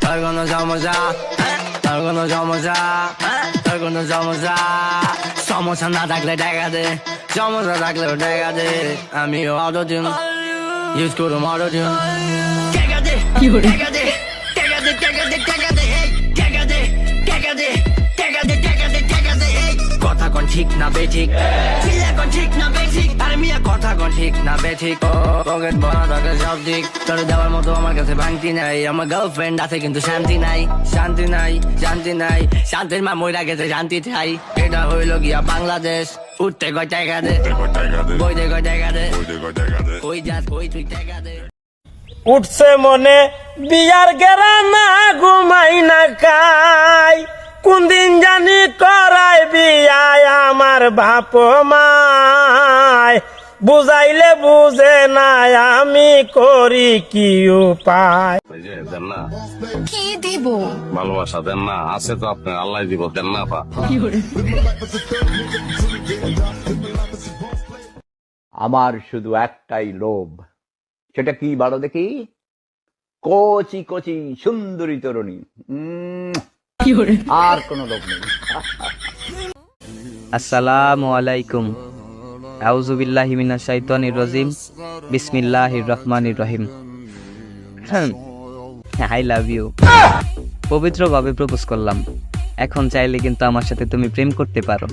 তোর কোনো সমস্যা, তোর কোনো সমস্যা, তোর কোনো সমস্যা। সমস্যা না থাকলে টাকা দে, সমস্যা থাকলেও টাকা দে। আমি অটোটিউন ইউজ করুম, অটোটিউন। টাকা দে, টাকা দে, টাকা দে, টাকা দে, টাকা দে, টাকা দে, টাকা দে, টাকা দে, টাকা দে, টাকা দে। কথা কোন ঠিক না বেঠিক, চিল্লা কোন ঠিক না বেঠিক, আরে মিয়া কথা কোন ঠিক না বেঠিক। পকেট ভরা থাকে সব ঠিক, তোর দেওয়ার মতো আমার কাছে ভাঙতি নাই। আমার গার্লফ্রেন্ড আছে কিন্তু শান্তি নাই, শান্তি নাই, শান্তি নাই। শান্তির মা মইরা গেছে, শান্তি চাই। এটা হইল গিয়া বাংলাদেশ। উঠতে কয় টাকা দে, বইতে কয় টাকা দে, কই যাস কই তুই টাকা দে। উঠছে মনে বিয়ার গেরা না ঘুমাই না খাই, কোন দিন জানি করাই বিয়ায় আমার বাপ মায়, বুঝাইলে বুঝে না আমি করি কি উপায়। দেন না, কি দিব? ভালোবাসা দেন না, আছে তো আপনার, আল্লাহ দিব, দেন না পা। আমার শুধু একটাই লোভ, সেটা কি বলো দেখি? কচি কচি সুন্দরী তরুণী, আর কোনো লোভ নেই। আসসালামু আলাইকুম। আউযু বিল্লাহি মিনাশ শাইতানির রাজিম। বিসমিল্লাহির রহমানির রহিম। I love you. পবিত্রভাবে প্রপোজ করলাম, এখন চাইলে কিন্তু আমার সাথে তুমি প্রেম করতে পারো।